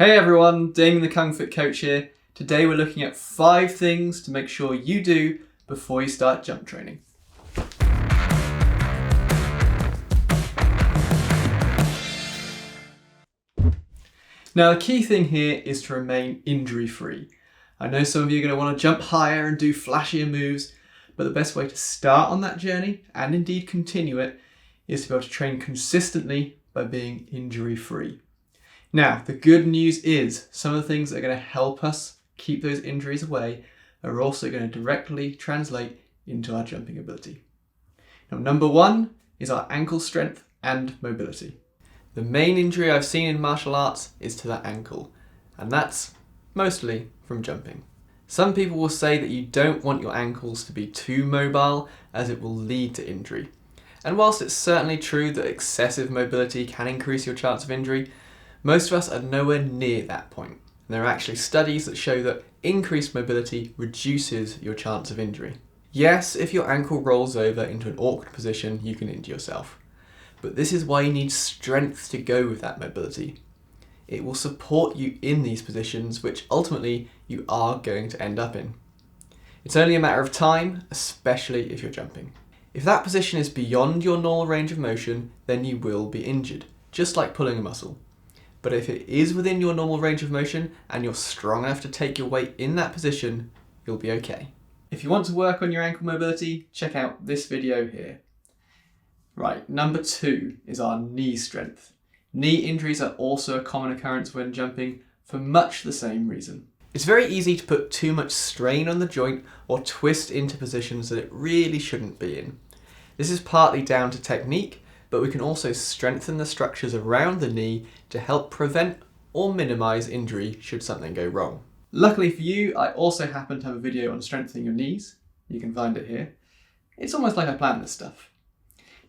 Hey everyone, Damien the Kung Fit Coach here. Today we're looking at 5 things to make sure you do before you start jump training. Now the key thing here is to remain injury free. I know some of you are going to want to jump higher and do flashier moves, but the best way to start on that journey, and indeed continue it, is to be able to train consistently by being injury free. Now, the good news is some of the things that are going to help us keep those injuries away are also going to directly translate into our jumping ability. Now, number 1 is our ankle strength and mobility. The main injury I've seen in martial arts is to that ankle, and that's mostly from jumping. Some people will say that you don't want your ankles to be too mobile as it will lead to injury. And whilst it's certainly true that excessive mobility can increase your chance of injury, most of us are nowhere near that point. And there are actually studies that show that increased mobility reduces your chance of injury. Yes, if your ankle rolls over into an awkward position, you can injure yourself. But this is why you need strength to go with that mobility. It will support you in these positions, which ultimately you are going to end up in. It's only a matter of time, especially if you're jumping. If that position is beyond your normal range of motion, then you will be injured, just like pulling a muscle. But if it is within your normal range of motion and you're strong enough to take your weight in that position, you'll be okay. If you want to work on your ankle mobility, check out this video here. Right, number 2 is our knee strength. Knee injuries are also a common occurrence when jumping for much the same reason. It's very easy to put too much strain on the joint or twist into positions that it really shouldn't be in. This is partly down to technique, but we can also strengthen the structures around the knee to help prevent or minimize injury should something go wrong. Luckily for you, I also happen to have a video on strengthening your knees. You can find it here. It's almost like I planned this stuff.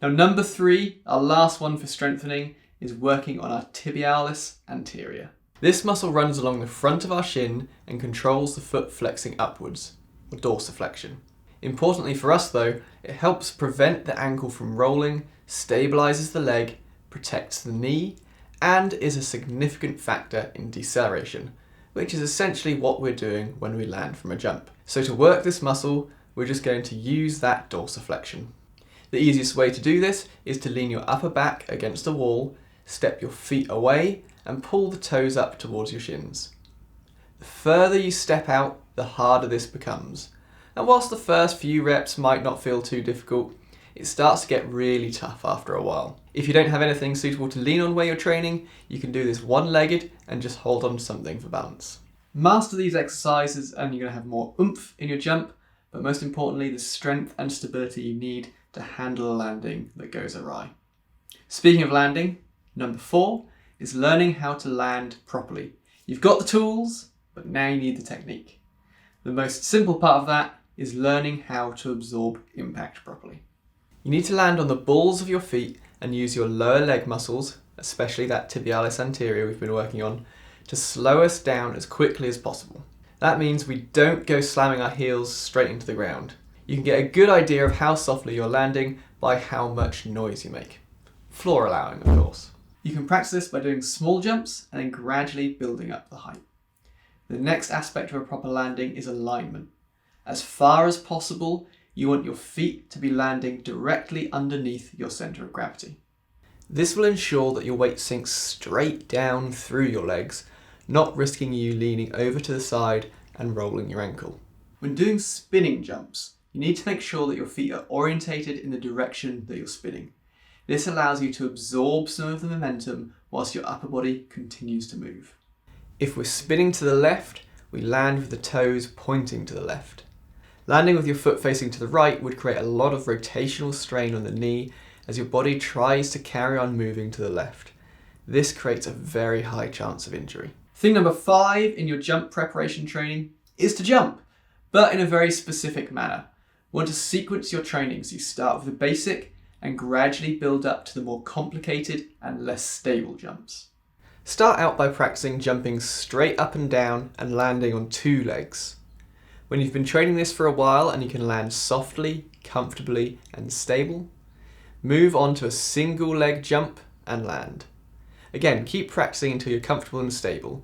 Now, number 3, our last one for strengthening, is working on our tibialis anterior. This muscle runs along the front of our shin and controls the foot flexing upwards, or dorsiflexion. Importantly for us though, it helps prevent the ankle from rolling, stabilizes the leg, protects the knee, and is a significant factor in deceleration, which is essentially what we're doing when we land from a jump. So to work this muscle, we're just going to use that dorsiflexion. The easiest way to do this is to lean your upper back against a wall, step your feet away, and pull the toes up towards your shins. The further you step out, the harder this becomes. And whilst the first few reps might not feel too difficult, it starts to get really tough after a while. If you don't have anything suitable to lean on where you're training, you can do this one-legged and just hold on to something for balance. Master these exercises and you're going to have more oomph in your jump, but most importantly, the strength and stability you need to handle a landing that goes awry. Speaking of landing, number 4 is learning how to land properly. You've got the tools, but now you need the technique. The most simple part of that is learning how to absorb impact properly. You need to land on the balls of your feet and use your lower leg muscles, especially that tibialis anterior we've been working on, to slow us down as quickly as possible. That means we don't go slamming our heels straight into the ground. You can get a good idea of how softly you're landing by how much noise you make. Floor allowing, of course. You can practice this by doing small jumps and then gradually building up the height. The next aspect of a proper landing is alignment. As far as possible, you want your feet to be landing directly underneath your center of gravity. This will ensure that your weight sinks straight down through your legs, not risking you leaning over to the side and rolling your ankle. When doing spinning jumps, you need to make sure that your feet are orientated in the direction that you're spinning. This allows you to absorb some of the momentum whilst your upper body continues to move. If we're spinning to the left, we land with the toes pointing to the left. Landing with your foot facing to the right would create a lot of rotational strain on the knee as your body tries to carry on moving to the left. This creates a very high chance of injury. Thing number 5 in your jump preparation training is to jump, but in a very specific manner. You want to sequence your training so you start with the basic and gradually build up to the more complicated and less stable jumps. Start out by practicing jumping straight up and down and landing on 2 legs. When you've been training this for a while and you can land softly, comfortably and stable, move on to a single leg jump and land. Again, keep practicing until you're comfortable and stable.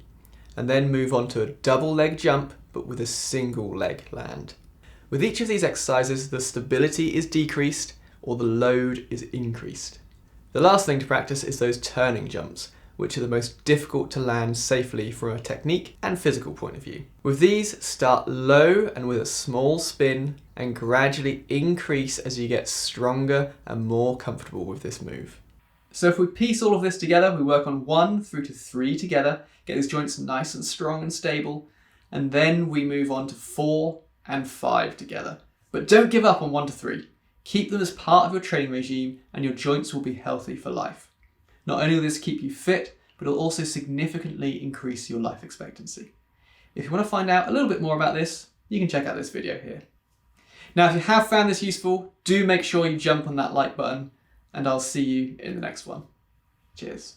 and then move on to a double leg jump, but with a single leg land. With each of these exercises, the stability is decreased or the load is increased. The last thing to practice is those turning jumps, which are the most difficult to land safely from a technique and physical point of view. With these, start low and with a small spin and gradually increase as you get stronger and more comfortable with this move. So if we piece all of this together, we work on 1 through to 3 together, get these joints nice and strong and stable, and then we move on to 4 and 5 together. But don't give up on 1 to 3. Keep them as part of your training regime and your joints will be healthy for life. Not only will this keep you fit, but it'll also significantly increase your life expectancy. If you want to find out a little bit more about this, you can check out this video here. Now, if you have found this useful, do make sure you jump on that like button, and I'll see you in the next one. Cheers.